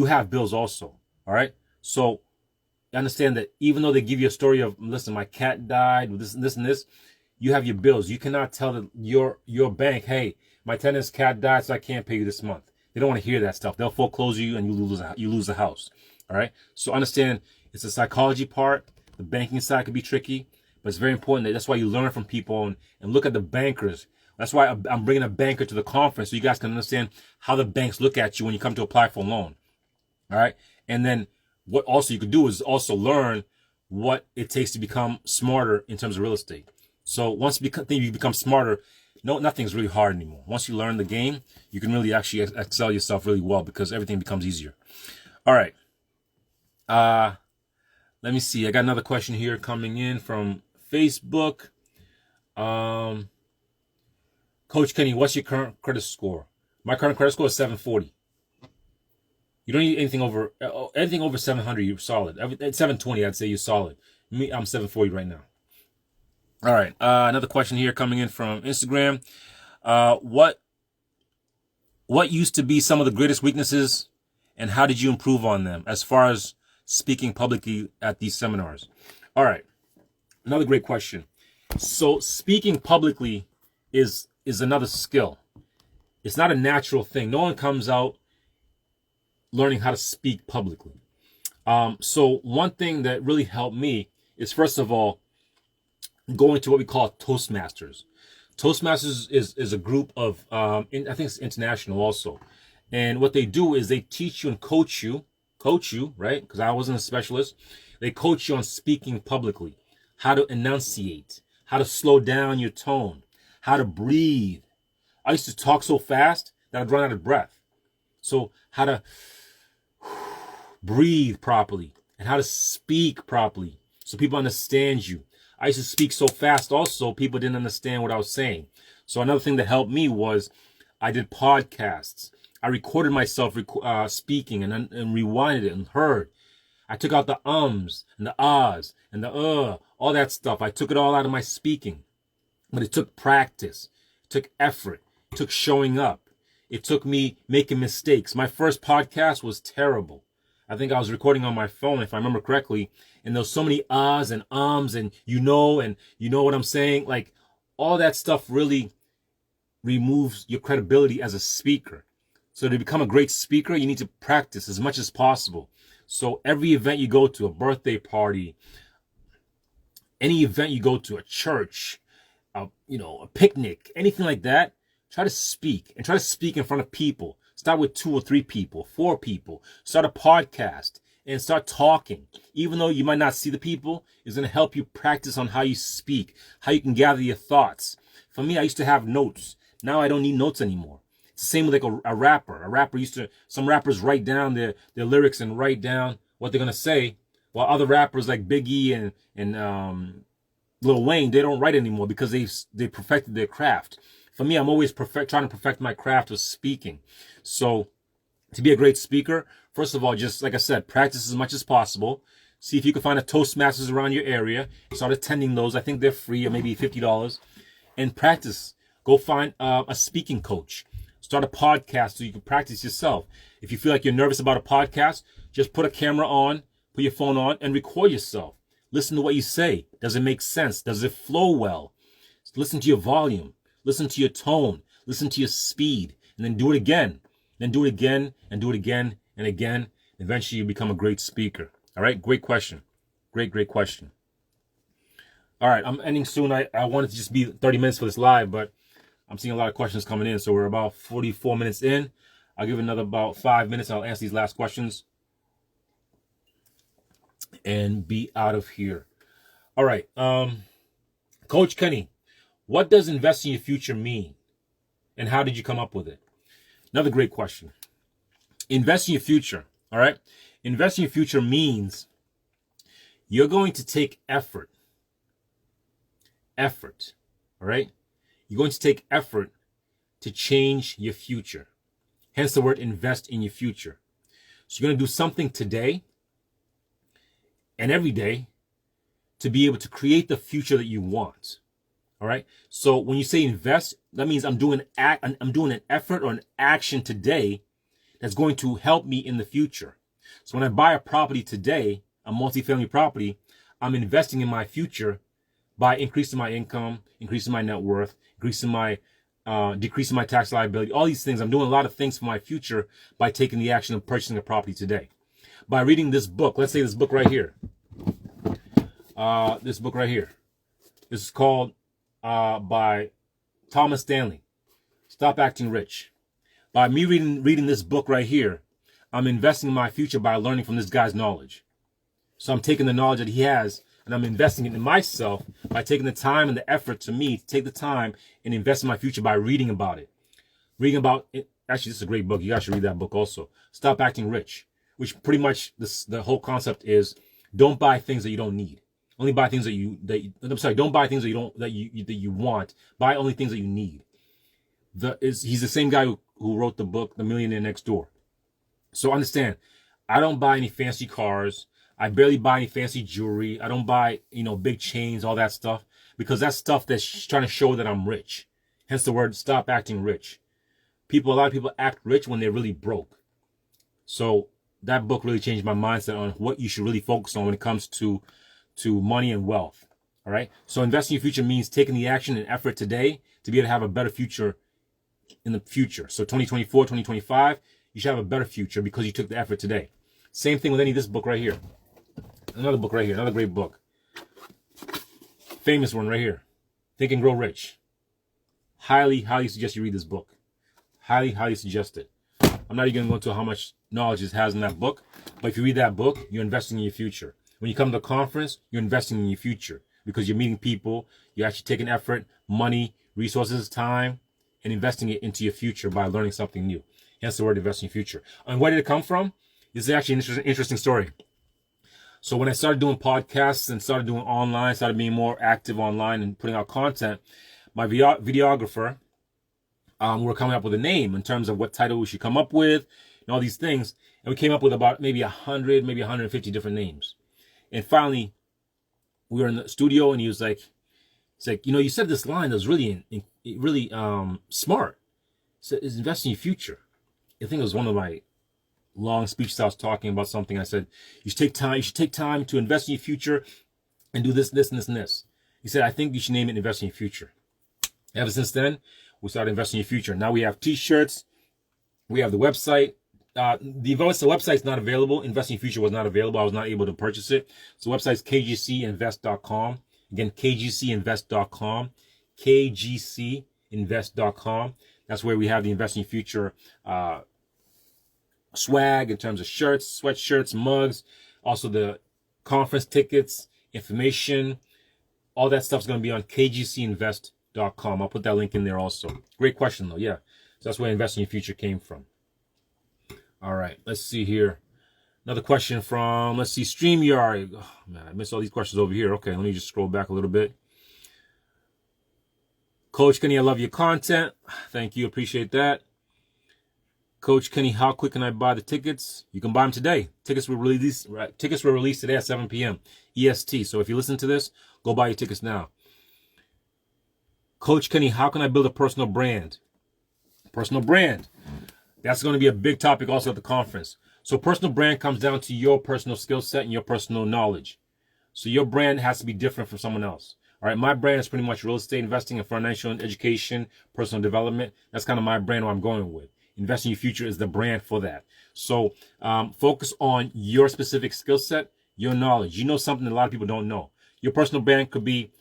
have bills also. All right. So understand that even though they give you a story of, listen, my cat died with this and this and this, you have your bills. You cannot tell your bank, hey, my tenant's cat died, so I can't pay you this month. They don't want to hear that stuff. They'll foreclose you and you lose the house. All right. So understand it's the psychology part. The banking side can be tricky, but it's very important. That's why you learn from people and look at the bankers. That's why I'm bringing a banker to the conference, so you guys can understand how the banks look at you when you come to apply for a loan. All right. And then what also you could do is also learn what it takes to become smarter in terms of real estate. So once you become smarter, nothing's really hard anymore. Once you learn the game, you can really actually excel yourself really well because everything becomes easier. All right. Let me see. I got another question here coming in from Facebook. Coach Kenny, what's your current credit score? My current credit score is 740. You don't need anything over 700. You're solid. At 720, I'd say you're solid. Me, I'm 740 right now. All right. Another question here coming in from Instagram. What used to be some of the greatest weaknesses, and how did you improve on them as far as speaking publicly at these seminars? All right. Another great question. So speaking publicly is another skill. It's not a natural thing. No one comes out learning how to speak publicly. So one thing that really helped me is, first of all, going to what we call Toastmasters. Toastmasters is a group of, I think it's international also. And what they do is they teach you and coach you, right? Because I wasn't a specialist. They coach you on speaking publicly, how to enunciate, how to slow down your tone, how to breathe. I used to talk so fast that I'd run out of breath. So how to breathe properly and how to speak properly so people understand you. I used to speak so fast also, people didn't understand what I was saying. So another thing that helped me was I did podcasts. I recorded myself speaking and rewinded it and heard. I took out the ums and the ahs and the all that stuff. I took it all out of my speaking. But it took practice. It took effort. It took showing up. It took me making mistakes. My first podcast was terrible. I think I was recording on my phone, if I remember correctly, and there was so many ahs and ums and you know what I'm saying. Like, all that stuff really removes your credibility as a speaker. So to become a great speaker, you need to practice as much as possible. So every event you go to, a birthday party, any event you go to, a church, a picnic, anything like that, try to speak and try to speak in front of people. Start with 2 or 3 people, 4 people. Start a podcast and start talking. Even though you might not see the people, it's going to help you practice on how you speak, how you can gather your thoughts. For me, I used to have notes. Now I don't need notes anymore. It's the same with like a rapper. Some rappers write down their lyrics and write down what they're going to say, while other rappers like Biggie and Lil Wayne, they don't write anymore because they perfected their craft. For me, I'm always trying to perfect my craft of speaking. So to be a great speaker, first of all, just like I said, practice as much as possible. See if you can find a Toastmasters around your area. Start attending those. I think they're free, or maybe $50. And practice. Go find a speaking coach. Start a podcast so you can practice yourself. If you feel like you're nervous about a podcast, just put a camera on, put your phone on, and record yourself. Listen to what you say. Does it make sense? Does it flow well? Listen to your volume. Listen to your tone. Listen to your speed. And then do it again. Then do it again and do it again and again. Eventually you become a great speaker. All right? Great question. Great question. All right. I'm ending soon. I wanted to just be 30 minutes for this live, but I'm seeing a lot of questions coming in. So we're about 44 minutes in. I'll give another about 5 minutes. I'll answer these last questions and be out of here. All right. Coach Kenny, what does invest in your future mean? And how did you come up with it? Another great question. Invest in your future. All right. Invest in your future means you're going to take effort. Effort. All right. You're going to take effort to change your future. Hence the word invest in your future. So you're going to do something today and every day to be able to create the future that you want. All right. So when you say invest, that means I'm doing an effort or an action today that's going to help me in the future. So when I buy a property today, a multifamily property, I'm investing in my future by increasing my income, increasing my net worth, decreasing my tax liability, all these things. I'm doing a lot of things for my future by taking the action of purchasing a property today. By reading this book, let's say this book right here. This book right here. This is called by Thomas Stanley, Stop Acting Rich. By me reading this book right here, I'm investing in my future by learning from this guy's knowledge. So I'm taking the knowledge that he has and I'm investing it in myself by taking the time and the effort to take the time and invest in my future by reading about it. Reading about it. Actually, this is a great book. You guys should read that book also. Stop Acting Rich, which pretty much the whole concept is don't buy things that you don't need. Only buy things don't buy things that you want. Buy only things that you need. He's the same guy who wrote the book, The Millionaire Next Door. So understand, I don't buy any fancy cars. I barely buy any fancy jewelry. I don't buy, big chains, all that stuff, because that's stuff that's trying to show that I'm rich. Hence the word stop acting rich. A lot of people act rich when they're really broke. So that book really changed my mindset on what you should really focus on when it comes to money and wealth. All right. So investing in your future means taking the action and effort today to be able to have a better future in the future. So 2024, 2025, you should have a better future because you took the effort today. Same thing with this book right here. Another book right here. Another great book. Famous one right here. Think and Grow Rich. Highly, highly suggest you read this book. Highly, highly suggest it. I'm not even going to go into how much knowledge it has in that book, but if you read that book, you're investing in your future. When you come to a conference, you're investing in your future because you're meeting people. You're actually taking effort, money, resources, time, and investing it into your future by learning something new. Hence the word invest in your future. And where did it come from? This is actually an interesting story. So when I started doing podcasts and started doing online, started being more active online and putting out content, my videographer, we were coming up with a name in terms of what title we should come up with and all these things. And we came up with about maybe 100, maybe 150 different names. And finally, we were in the studio and he was like, you said this line that was really smart. So it's invest in your future. I think it was one of my long speeches I was talking about something. I said, you should take time to invest in your future and do this, this, and this, and this. He said, I think you should name it Invest in Your Future. Ever since then, we started investing in your future. Now we have t-shirts. We have the website. The website's not available. Invest in Your Future was not available. I was not able to purchase it. So the website's kgcinvest.com. Again, kgcinvest.com. kgcinvest.com. That's where we have the Invest in Your Future swag in terms of shirts, sweatshirts, mugs, also the conference tickets, information. All that stuff's going to be on kgcinvest.com. I'll put that link in there also. Great question though. Yeah. So that's where Invest in Your Future came from. All right. Let's see here. Another question from, StreamYard. Oh, man, I missed all these questions over here. Okay. Let me just scroll back a little bit. Coach Kenny, I love your content. Thank you. Appreciate that. Coach Kenny, how quick can I buy the tickets? You can buy them today. Tickets were released today at 7 p.m. EST. So if you listen to this, go buy your tickets now. Coach Kenny, how can I build a personal brand? Personal brand. That's going to be a big topic also at the conference. So personal brand comes down to your personal skill set and your personal knowledge. So your brand has to be different from someone else. All right, my brand is pretty much real estate investing and financial education, personal development. That's kind of my brand, what I'm going with. Invest in Your Future is the brand for that. So focus on your specific skill set, your knowledge. You know something that a lot of people don't know. Your personal brand could be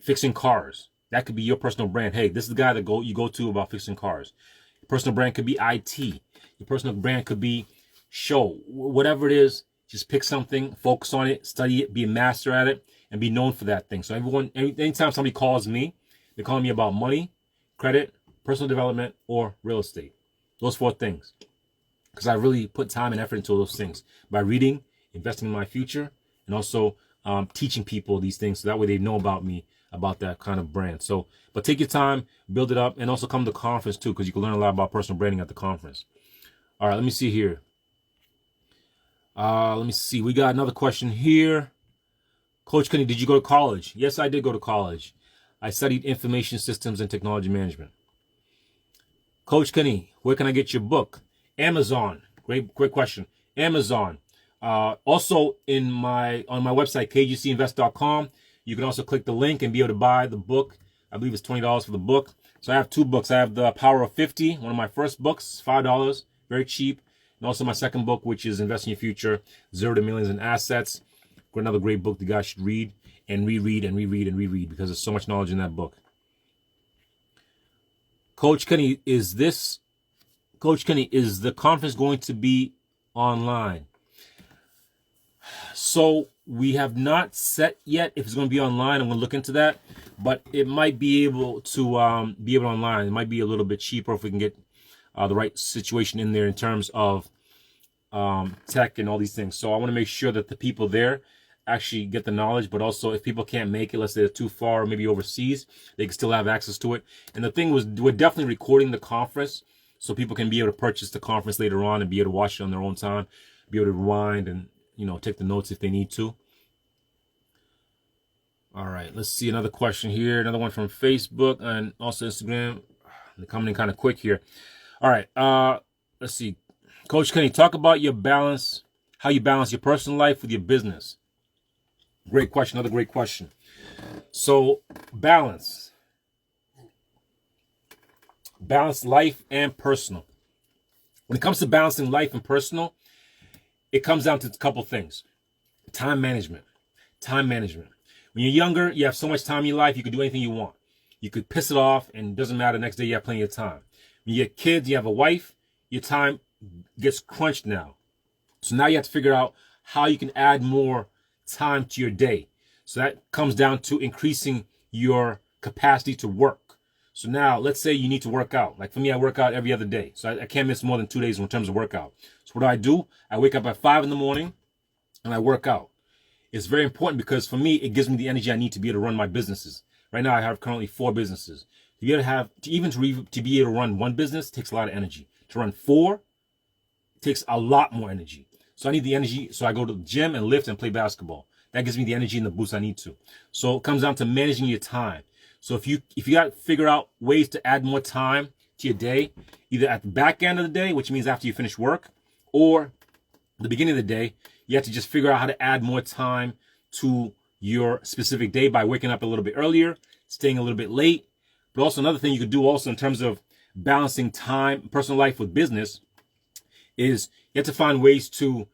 fixing cars. That could be your personal brand. Hey, this is the guy that you go to about fixing cars. Your personal brand could be IT. Your personal brand could be show. Whatever it is, just pick something, focus on it, study it, be a master at it, and be known for that thing. So anytime somebody calls me, they're calling me about money, credit, personal development, or real estate. Those 4 things. Because I really put time and effort into those things by reading, investing in my future, and also teaching people these things so that way they know about me, about that kind of brand. So, but take your time, build it up, and also come to the conference too, because you can learn a lot about personal branding at the conference. All right, let me see here. Let me see. We got another question here. Coach Kenny, did you go to college? Yes, I did go to college. I studied information systems and technology management. Coach Kenny, where can I get your book? Amazon. Great question. Amazon. Also on my website, kgcinvest.com, you can also click the link and be able to buy the book. I believe it's $20 for the book. So I have 2 books. I have The Power of 50, one of my first books, $5, very cheap. And also my second book, which is Invest in Your Future, 0 to Millions in Assets. Another great book the guys should read and reread and reread and reread because there's so much knowledge in that book. Coach Kenny, is the conference going to be online? So we have not set yet if it's going to be online. I'm going to look into that, but it might be able to be able online. It might be a little bit cheaper if we can get the right situation in there in terms of tech and all these things. So I want to make sure that the people there actually get the knowledge, but also if people can't make it, let's say they're too far or maybe overseas, they can still have access to it. And the thing was, we're definitely recording the conference so people can be able to purchase the conference later on and be able to watch it on their own time, be able to rewind and, you know, take the notes if they need to. All right, let's see another question here. Another one from Facebook and also Instagram. They're coming in kind of quick here. All right, let's see. Coach Kenny, talk about your balance, how you balance your personal life with your business. Great question. Another great question. So balance life and personal. When it comes to balancing life and personal, it comes down to a couple things. Time management. When you're younger, you have so much time in your life, you can do anything you want. You could piss it off and it doesn't matter. Next day, you have plenty of time. When you get kids, you have a wife, your time gets crunched now. So now you have to figure out how you can add more time to your day. So that comes down to increasing your capacity to work. So now let's say you need to work out. Like for me, I work out every other day. So I can't miss more than 2 days in terms of workout. So what do? I wake up at 5 in the morning and I work out. It's very important because for me, it gives me the energy I need to be able to run my businesses. Right now, I have currently 4 businesses. To be able to be able to run one business takes a lot of energy. To run 4 takes a lot more energy. So I need the energy. So I go to the gym and lift and play basketball. That gives me the energy and the boost I need to. So it comes down to managing your time. So if you got to figure out ways to add more time to your day, either at the back end of the day, which means after you finish work, or the beginning of the day, you have to just figure out how to add more time to your specific day by waking up a little bit earlier, staying a little bit late. But also another thing you could do also in terms of balancing time, personal life with business, is you have to find ways to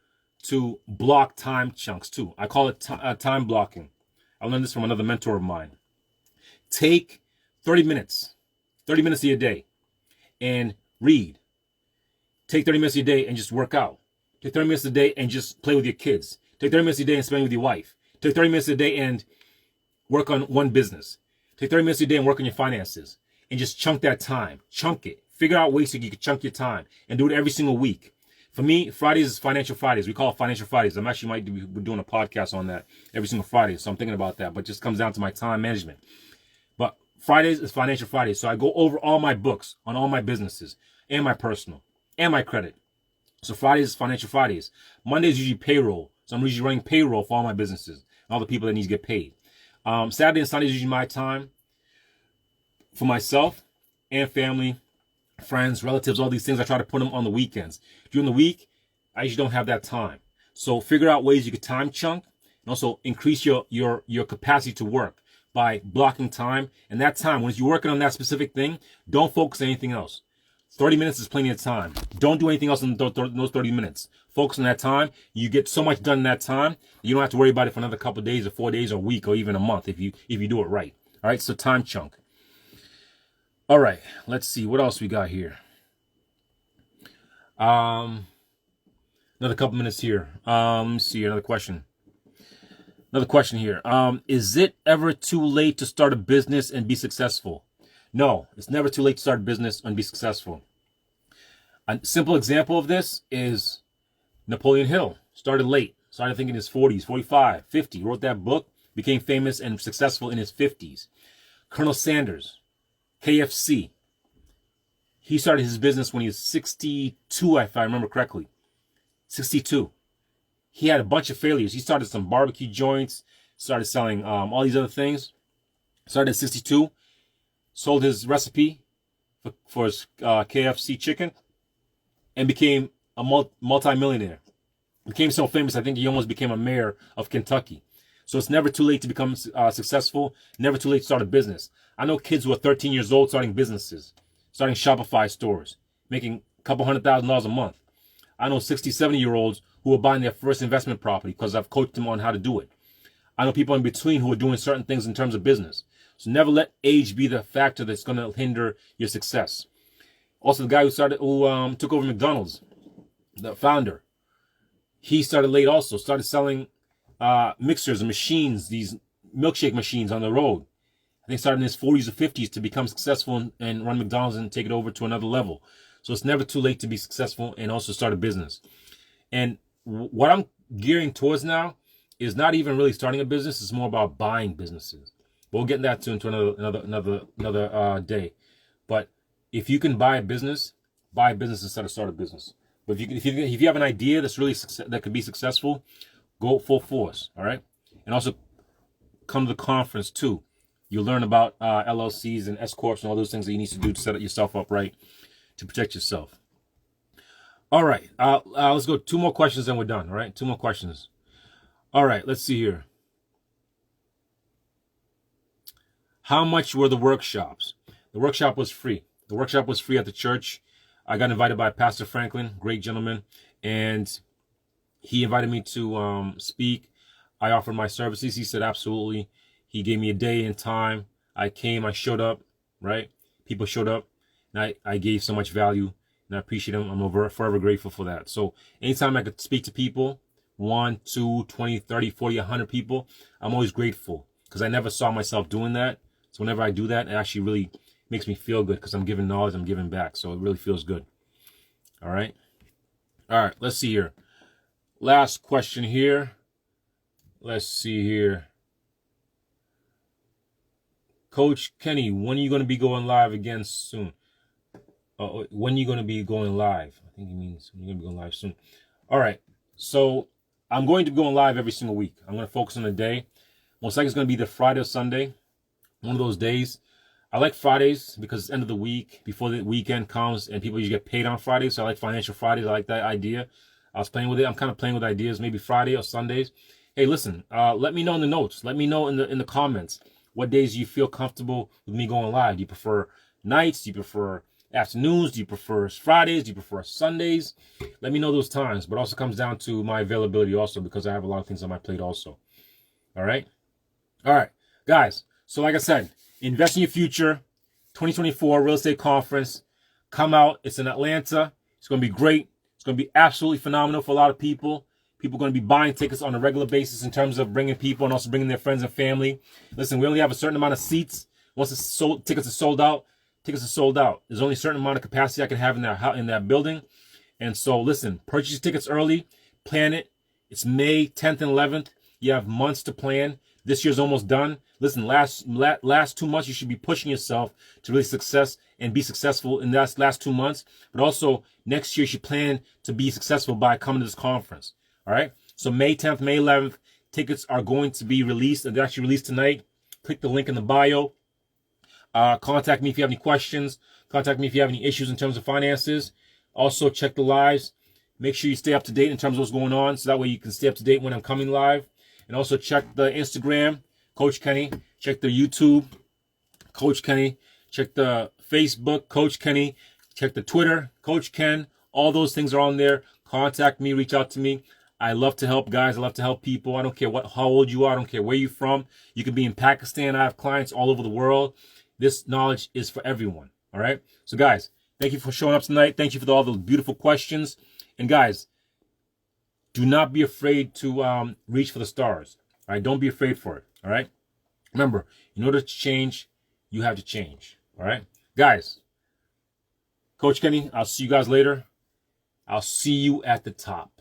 block time chunks too. I call it time blocking. I learned this from another mentor of mine. Take 30 minutes of your day and read. Take 30 minutes of your day and just work out. Take 30 minutes a day and just play with your kids. Take 30 minutes a day and spend with your wife. Take 30 minutes a day and work on one business. Take 30 minutes a day and work on your finances. And just chunk that time. Chunk it. Figure out ways so you can chunk your time. And do it every single week. For me, Fridays is Financial Fridays. We call it Financial Fridays. I'm actually might be doing a podcast on that every single Friday. So I'm thinking about that. But it just comes down to my time management. But Fridays is Financial Fridays. So I go over all my books on all my businesses and my personal and my credit. So Fridays is Financial Fridays. Mondays is usually payroll. So I'm usually running payroll for all my businesses and all the people that need to get paid. Saturday and Sunday is usually my time for myself and family, friends, relatives, all these things. I try to put them on the weekends. During the week, I usually don't have that time. So figure out ways you could time chunk and also increase your capacity to work by blocking time. And that time, when you're working on that specific thing, don't focus on anything else. 30 minutes is plenty of time. Don't do anything else in those 30 minutes. Focus on that time. You get so much done in that time. You don't have to worry about it for another couple of days or 4 days or a week or even a month if you do it right. All right, so time chunk. All right, let's see what else we got here. Another couple minutes here. Let me see another question. Another question here. Is it ever too late to start a business and be successful? No, it's never too late to start a business and be successful. A simple example of this is Napoleon Hill. Started late. Started thinking in his 40s, 45, 50. Wrote that book. Became famous and successful in his 50s. Colonel Sanders, KFC. He started his business when he was 62, if I remember correctly. 62. He had a bunch of failures. He started some barbecue joints. Started selling all these other things. Started at 62. Sold his recipe for his KFC chicken and became a multi-millionaire. Became so famous, I think he almost became a mayor of Kentucky. So it's never too late to become successful. Never too late to start a business. I know kids who are 13 years old starting businesses, starting Shopify stores, making a couple $100,000 a month. I know 60, 70-year-olds who are buying their first investment property because I've coached them on how to do it. I know people in between who are doing certain things in terms of business. So never let age be the factor that's going to hinder your success. Also, the guy who took over McDonald's, the founder, he started late also, started selling mixers and machines, these milkshake machines on the road. I think started in his 40s or 50s to become successful and run McDonald's and take it over to another level. So it's never too late to be successful and also start a business. And what I'm gearing towards now is not even really starting a business. It's more about buying businesses. But we'll get that into another day. But if you can buy a business instead of start a business. But if you have an idea that's really that could be successful, go full force. All right, and also come to the conference too. You'll learn about LLCs and S corps and all those things that you need to do to set yourself up right to protect yourself. All right, let's go 2 more questions and we're done. All right, 2 more questions. All right, let's see here. How much were the workshops? The workshop was free. The workshop was free at the church. I got invited by Pastor Franklin, great gentleman, and he invited me to speak. I offered my services. He said absolutely. He gave me a day and time. I came, I showed up, right? People showed up, and I gave so much value, and I appreciate him. I'm forever grateful for that. So anytime I could speak to people, 1, 2, 20, 30, 40, 100 people, I'm always grateful because I never saw myself doing that. So whenever I do that, it actually really makes me feel good because I'm giving knowledge, I'm giving back. So it really feels good. All right. All right, let's see here. Last question here. Let's see here. Coach Kenny, when are you going to be going live again soon? When are you going to be going live? I think he means when you're going to be going live soon. All right. So I'm going to be going live every single week. I'm going to focus on a day. Most likely it's going to be the Friday or Sunday. One of those days. I like Fridays because it's the end of the week, before the weekend comes, and people usually get paid on Fridays. So I like financial Fridays. I like that idea. I was playing with it. I'm kind of playing with ideas, maybe Friday or Sundays. Hey, listen, let me know in the notes. Let me know in the comments what days you feel comfortable with me going live. Do you prefer nights? Do you prefer afternoons? Do you prefer Fridays? Do you prefer Sundays? Let me know those times. But it also comes down to my availability also because I have a lot of things on my plate also. All right? All right, guys. So like I said, invest in your future. 2024 Real Estate Conference. Come out. It's in Atlanta. It's going to be great. It's going to be absolutely phenomenal for a lot of people. People are going to be buying tickets on a regular basis in terms of bringing people and also bringing their friends and family. Listen, we only have a certain amount of seats. Once tickets are sold out, tickets are sold out. There's only a certain amount of capacity I can have in that building. And so, listen, purchase your tickets early. Plan it. It's May 10th and 11th. You have months to plan. This year's almost done. Listen, last 2 months, you should be pushing yourself to really success and be successful in that last 2 months. But also, next year, you should plan to be successful by coming to this conference. All right? So May 10th, May 11th, tickets are going to be released. They're actually released tonight. Click the link in the bio. Contact me if you have any questions. Contact me if you have any issues in terms of finances. Also, check the lives. Make sure you stay up to date in terms of what's going on, so that way you can stay up to date when I'm coming live. And also check the Instagram, Coach Kenny. Check the YouTube, Coach Kenny. Check the Facebook, Coach Kenny. Check the Twitter, Coach Ken. All those things are on there. Contact me, reach out to me. I love to help guys. I love to help people. I don't care how old you are. I don't care where you're from. You can be in Pakistan. I have clients all over the world. This knowledge is for everyone. All right. So guys, thank you for showing up tonight. Thank you for all the beautiful questions. And guys, do not be afraid to reach for the stars. All right. Don't be afraid for it. All right. Remember, in order to change, you have to change. All right. Guys, Coach Kenny, I'll see you guys later. I'll see you at the top.